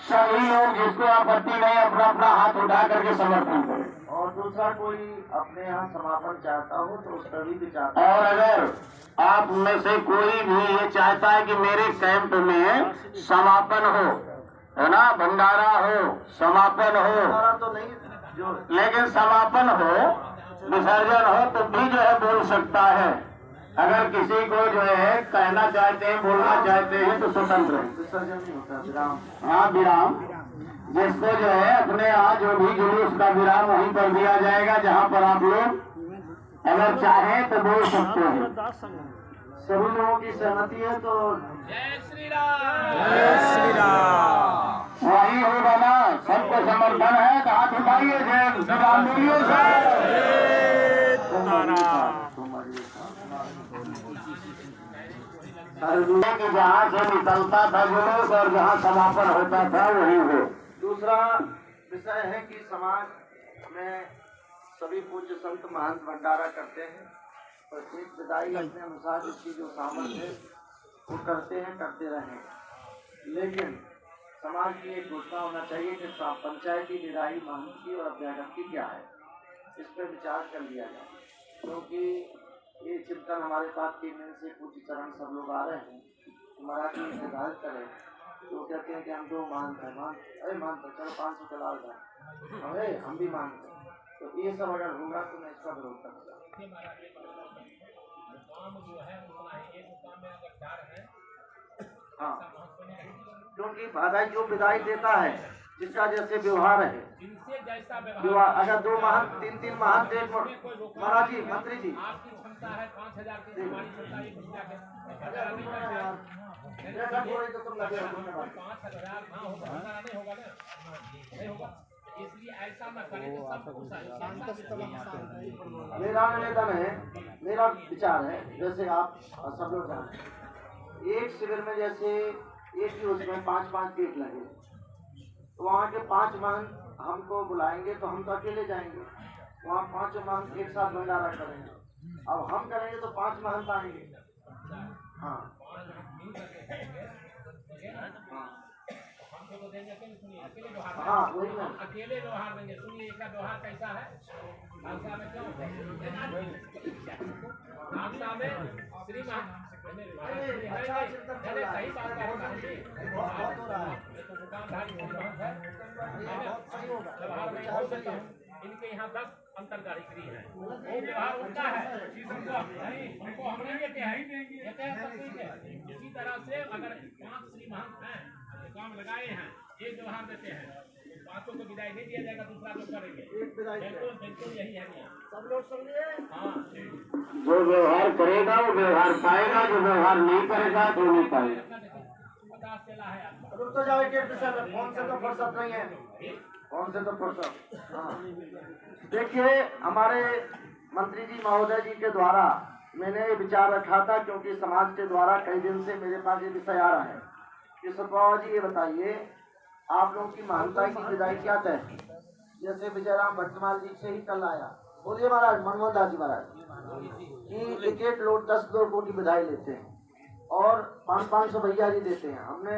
सभी लोग जिसको आपत्ति नहीं अपना अपना हाथ उठा करके समर्थन करें। और दूसरा कोई अपने यहाँ समापन चाहता हो तो उसका भी विचार। और अगर आप में से कोई भी ये चाहता है कि मेरे कैंप में समापन हो, है ना, भंडारा हो, समापन हो, भंडारा तो नहीं जो, लेकिन समापन हो, विसर्जन हो, तो भी जो है बोल सकता है। अगर किसी को जो है कहना चाहते हैं, बोलना चाहते हैं तो स्वतंत्र है। विसर्जन नहीं होता, विराम। हाँ, विराम। जिसको जो है अपने यहाँ जो भी जुलूस का विराम वहीं पर दिया जाएगा, जहाँ पर आप लोग अगर चाहें तो बोल सकते हैं। सभी लोगों की सहमति है तो जय श्री राम। वही होगा ना, सबको समर्थन है तो हाथ उठाइए, जय श्री राम बोलिए कि जहाँ से निकलता था जुलूस और जहाँ समापन होता था वही हो। दूसरा विषय है कि समाज में सभी पूज्य संत महंत भंडारा करते हैं, प्रत्येक विदाई अपने अनुसार जिसकी जो सामर्थ्य है वो करते हैं, करते रहें। लेकिन समाज की एक घोषणा होना चाहिए कि पंचायती विदाई महंत की और अभ्यागत की क्या है, इस पर विचार कर लिया जाए। क्योंकि ये चिंतन हमारे पास 3 दिन से पूज्य चरण सब लोग आ रहे हैं, मराठी में निर्धारित करें तो कहते हैं कि हम 2 मानते हैं, अरे मानते चलो 500 का लाल जाए, अरे हम भी मानते हैं। तो ये सब अगर होगा तो मैं इसका विरोध करूँगा। हाँ, क्योंकि भाई जो विदाई देता है जिसका जैसे व्यवहार है, अगर 2 महंत 3-3 महंत एक महाराज जी, मंत्री जी, इसलिए ऐसा न करें कि सब मेरा निवेदन है, मेरा विचार है, जैसे आप सब लोग जानते हैं, एक शिविर में जैसे एक ही उसमें 5-5 गेट लगे, तो वहाँ के 5 महंत हमको बुलाएंगे तो हम तो अकेले जाएंगे, वहाँ 5 महंत एक साथ भंडारा करेंगे। अब हम करेंगे तो 5 महंत आएंगे। हाँ हाँ, वही ना, अकेले व्यवहार देंगे। सुनिए, इसका व्यवहार कैसा है? भाषा में क्यों भाषा में श्रीमान सही बात है। इनके यहाँ 10 अंतर्गाहित्री है, वो व्यवहार उनका है, हमको हम नहीं देते हैं। इसी तरह से अगर 5 श्री महंत हैं, काम लगाए हैं, एक व्यवहार देते हैं, 5 को विदाई नहीं दिया जाएगा, दूसरा लोग करेंगे। बिल्कुल यही है, सब लोग समझिए। हाँ, जो व्यवहार करेगा वो व्यवहार पाएगा, जो व्यवहार नहीं करेगा तो नहीं पाएगा। 50 चला है आपको। रुक तो जाओ, एक विषय में कौन से तो फुर्सत नहीं है, कौन से तो फुर्सत। हाँ, देखिए, हमारे मंत्री जी महोदय जी के द्वारा मैंने विचार रखा था, क्योंकि समाज के द्वारा कई दिन से मेरे पास ये विषय आ रहा है कि सतबाबा जी ये बताइए, आप लोगों की महंता की विदाई क्या तय है? जैसे विजयराम भट्टमाल जी से ही कल आया, बोलिए महाराज, मनमोहन दास जी महाराज कि 1-1 लोग 10 लोगों की विदाई लेते हैं और 500-500 भैया जी देते हैं। हमने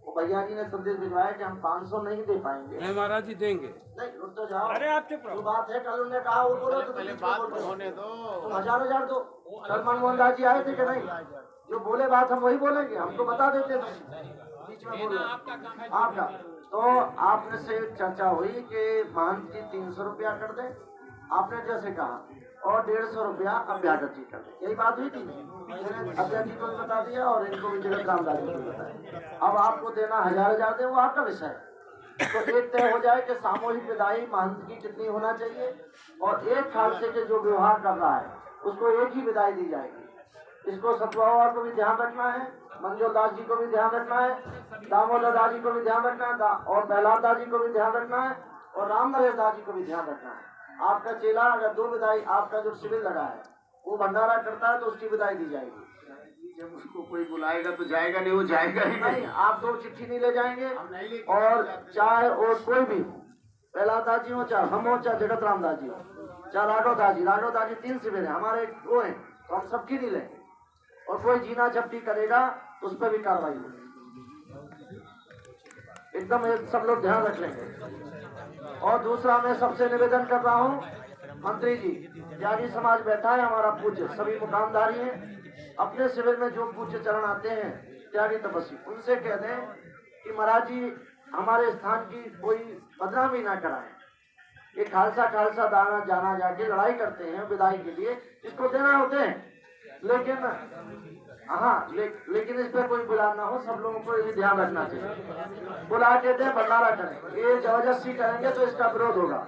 वो भैया जी ने संदेश भिजवाया कि हम 500 नहीं दे पाएंगे। नहीं महाराज जी देंगे। नहीं, रुक तो जाओ, अरे आप चुप रहो। बात है, कल उन्होंने कहा वो बोलो तो पहले बात तो होने दो। तुम 1000 दो। कल मनमोहन दास जी आए थे कि नहीं? जो बोले बात हम वही बोलेंगे, हमको बता देते बीच में बोल आपका। तो आपने से चर्चा हुई कि महंत जी 300 रुपया कर दे, आपने जैसे कहा, और 150 रुपया अभ्यागत जी कर दे, यही बात हुई थी। मैंने अभ्यागत जी को भी बता दिया और इनको भी जगत रामदास जी को बताया। अब आपको देना 1000 दे, वो आपका विषय है। तो एक तय हो जाए कि सामूहिक विदाई महंत की कितनी होना चाहिए, और एक खाल से के जो व्यवहार कर रहा है उसको एक ही विदाई दी जाएगी। इसको सतबाबा को भी ध्यान रखना है, मंजूर दास जी को भी ध्यान रखना है, दामोदर दास जी को भी ध्यान रखना है, और प्रहलाद दास जी को भी ध्यान रखना है, और राम नरेश दास जी को भी ध्यान रखना है। आपका चेला अगर 2 विदाई, आपका जो शिविर लगा है वो भंडारा करता है तो उसकी विदाई दी जाएगी। जब उसको कोई बुलाएगा तो जाएगा नहीं, वो जाएगा ही नहीं। आप 2 चिट्ठी नहीं ले जाएंगे, और चाहे और कोई भी प्रहलाद दास जी हो, चाहे हम हो, चाहे जगत राम दास जी हो, चाहे राघव दास जी 3 शिविर है हमारे, वो है, तो हम सबकी नहीं लेंगे। और कोई जीना झपटी करेगा उस पर भी कार्रवाई होगी। एकदम ये सब लोग ध्यान रख लेंगे। और दूसरा मैं सबसे निवेदन कर रहा हूँ, मंत्री जी, त्यागी समाज बैठा है, हमारा पूज्य सभी मुकामधारी हैं, अपने शिविर में जो पूज्य चरण आते हैं त्यागी तपस्वी, उनसे कह दें कि महाराज जी हमारे स्थान की कोई बदनामी ना कराएं। ये खालसा दाना जाना जाके लड़ाई करते हैं विदाई के लिए, इसको देना होते हैं, लेकिन लेकिन इस पर कोई बुला ना हो, सब लोगों को ये ध्यान रखना चाहिए। बुला के दें, भंडारा करें, ये जबरदस्ती करेंगे तो इसका विरोध होगा।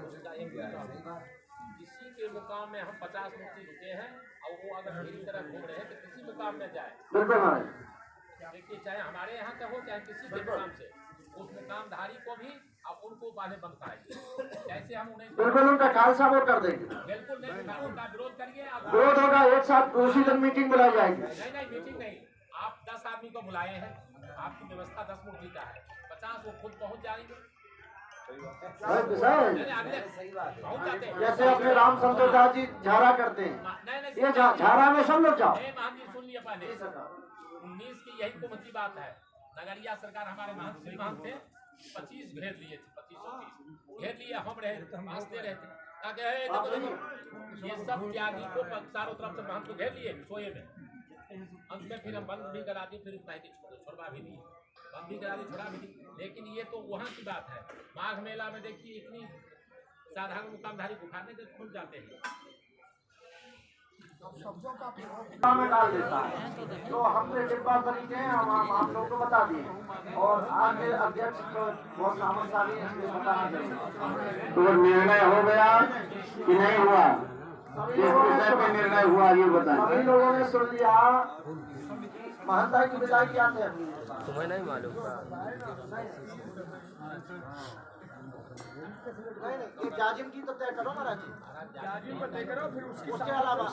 किसी के मुकाम में हम 50 मूर्ति रुके हैं और वो अगर मेरी तरफ घूम रहे हैं तो किसी मुकाम में जाए। बिल्कुल महाराज, देखिए चाहे हमारे यहाँ का हो चाहे किसी के मुकाम से, उस मुकामधारी को भी आप उनको बाधे बनता है। जैसे हम उन्हें बिल्कुल उनका खालसा वो कर देंगे, बिल्कुल नहीं, उनका विरोध करिए। विरोध होगा, एक साथ उसी दिन मीटिंग बुलाई जाएगी। नहीं मीटिंग नहीं, आप 10 आदमी को बुलाए हैं, आपकी व्यवस्था 10 मूर्ति का है, 50 वो खुद पहुँच जाएंगे। पहुँच जाते हैं। जैसे अपने राम संतोष दास जी झारा करते हैं, ये झारा में सब लोग जाओ। महान जी सुन लिया पहले, 19 की यही तो मुद्दी बात है। नगरिया सरकार हमारे महंत श्री महंत थे, 25 घेर लिए थे, 25 घेर लिए, हम रहे हंसते रहते ताकि देखो ये सब त्यागी को चारों तरफ से महंत को घेर लिए सोए में। अंत में फिर हम बंद भी करा दी, फिर छोड़वा भी दी, बंद भी करा दी, छोड़ा भी दी। लेकिन ये तो वहाँ की बात है। माघ मेला में देखिए इतनी साधारण मुकामधारी उठाने के खुल जाते हैं, में डाल देता है। तो हमने डिब्बा तरीके हैं, हम आप लोगों को बता दिए, और आगे अध्यक्ष तो बहुत सामर्थ्यशाली है, इसलिए बताना चाहिए। तो निर्णय हो गया कि नहीं हुआ, किस विषय पे निर्णय हुआ ये बताएं। सभी लोगों ने सुन लिया, महंताई की विदाई क्या थे, तुम्हें नहीं मालूम। नहीं ये जाजिम की तो तय करो महाराज जी, जाजिम को तय करो, फिर उसके अलावा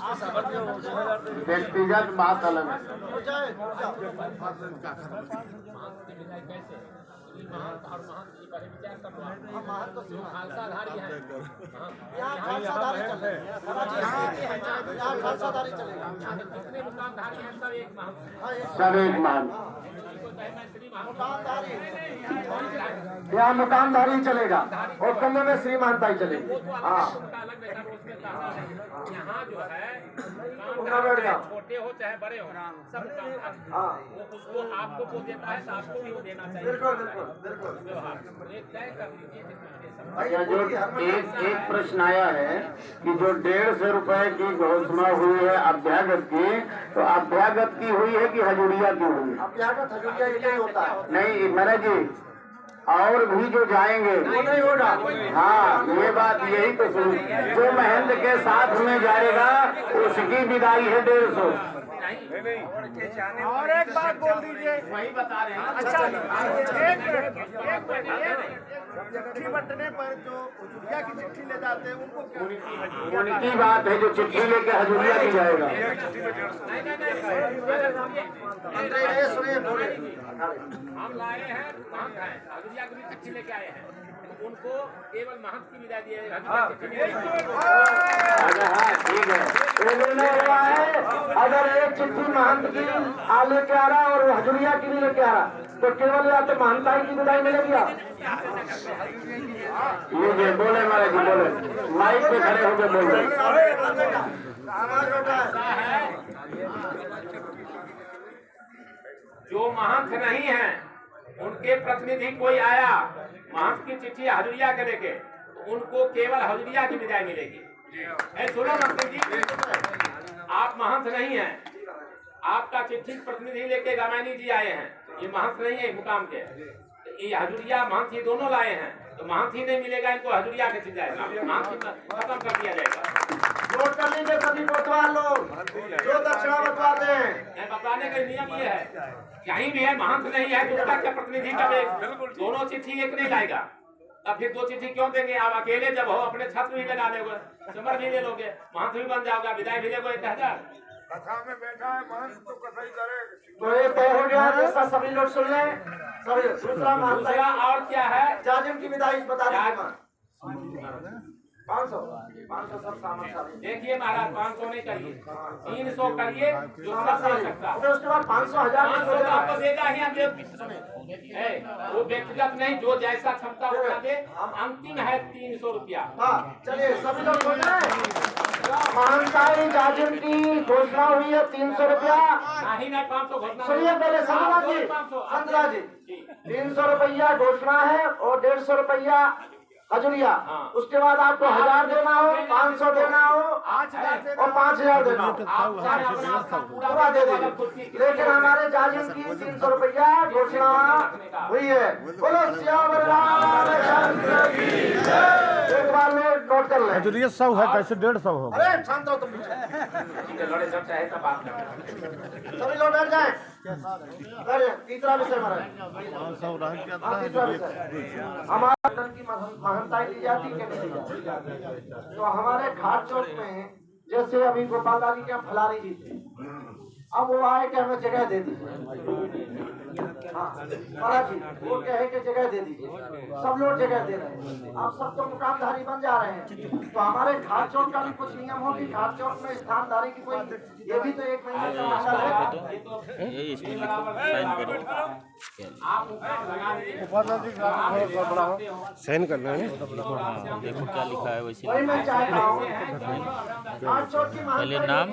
व्यक्तिगत बात अलग है। हो जाए। महंत और महंत जी पर विचार कर रहा है। महंत तो खालसाधारी है, यहाँ खालसाधारी चलेगा, यहाँ खालसाधारी चलेगा, जितने मुकामधारी हैं सब एक महंत, सब एक मान, मुकामधारी यहाँ मुकामधारी चलेगा और कन्या में श्री महंताई चलेगी। हाँ यहाँ जो है छोटे हो चाहे बड़े हो सब वो उसको आपको वो देता है तो आपको भी वो देना चाहिए। बिल्कुल एक तय कर लीजिए। जो एक प्रश्न आया है कि जो 150 रुपए की घोषणा हुई है अभ्यागत की, तो अभ्यागत की हुई है कि हजूरिया की हुई है? अभ्यागत हजूरिया यही होता है। नहीं महाराज जी, और भी जो जाएंगे वो नहीं होगा। हाँ ये बात यही तो सुन, जो महंत के साथ में जाएगा उसकी विदाई है 150। और एक बात बोल दीजिए, वही बता रहे हैं। अच्छा चिट्ठी बंटने पर जो हजूरिया की चिट्ठी ले जाते हैं उनको उनकी बात है, जो चिट्ठी लेके हजूरिया की जाएगा। सुनिए बोले, हम लाए हैं महंत है, हजूरिया की भी चिट्ठी लेके आए हैं, उनको केवल महंत की विदाई दी है। हाँ ठीक है, ये निर्णय हुआ है, अगर एक चिट्ठी महंत की लेके आ रहा और हजूरिया की भी लेके आ रहा, तो केवल या तो महंताई की विदाई मिलेगी। ये बोले महाराज जी, बोले माइक पे खड़े होकर बोल जो महंत नहीं है उनके प्रतिनिधि कोई आया महंत की चिट्ठी हजूरिया के लेके, तो उनको केवल हजूरिया की विदाई मिलेगी। सुनो मंत्री जी, आप महंत नहीं हैं, आपका चिट्ठी प्रतिनिधि लेके गामानी जी आए हैं, ये महंत नहीं है मुकाम के, ये हजूरिया महंत ये दोनों लाए हैं, तो महंत ही नहीं मिलेगा, इनको हजूरिया के चिट जाएगा, महंत खत्म कर दिया जाएगा। नोट कर लीजिए सभी कोतवाल लोग जो दक्षिणा बतवाते हैं। बताने का नियम ये है, कहीं भी है महंत नहीं है तो उसका क्या प्रतिनिधि करेगा, दोनों चिट्ठी एक नहीं लाएगा, अब फिर 2 चिट्ठी क्यों देंगे? आप अकेले जब हो अपने छत्र भी लगा लोगे, चमर भी ले लोगे, महंत भी बन जाओगे, विदाई भी लेगो 1000। कथा में बैठा है महंत तो कथा ही करे। तो ये तय हो गया, जैसा सभी लोग सुन लें। सभी दूसरा महंताई और क्या है, जाजिम की विदाई बता दीजिए। 500 सब सामर्थ्य। देखिए महाराज 500 नहीं करिए, 300 करिए जो सब दे सकता। उसके बाद 500 1000 आपको देगा ही हम वो व्यक्तिगत नहीं, जो जैसा क्षमता होगा दे। अंतिम है 300 रुपया। हाँ चलिए सभी लोग बोल रहे हैं। महंताई जाजिम की घोषणा हुई है 300 रुपया। नहीं 500 घोषणा। सुनिए पहले संतरा जी 300 रुपया घोषणा है और 150 रुपया हजूरिया। उसके बाद आपको 1000 देना हो, 500 देना हो और 5000 देना हो, पूरा दे देंगे। लेकिन हमारे जाजिम की 300 रुपया घोषणा हुई है। बोलो सियावर रामचंद्र की जय। एक बार नोट कर ले। हजूरिया 100 है, कैसे 150 होगा? अरे शांत रहो तुम सभी लोग बैठ जाए। तीसरा विषय हमारा तीसरा विषय हमारा की महंताई ली जाती है कि नहीं जाती। तो हमारे घाट चौक में जैसे अभी गोपाल दादी के फलारी जी थे, अब वो आए कि हमें जगह दे दीजिए। हाँ महाराज जी वो कहे कि जगह दे दीजिए, सब लोग जगह दे रहे हैं। आप सब तो मुकामधारी बन जा रहे हैं, तो हमारे घाट चौक का भी कुछ नियम हो कि घाट चौक में स्थानधारी की कोई, ये भी तो 1 महीने का मंडल है। साइन कर लो। देखो क्या लिखा है वैसे। वही मैं चाहता हूँ घाट चौक की पहले नाम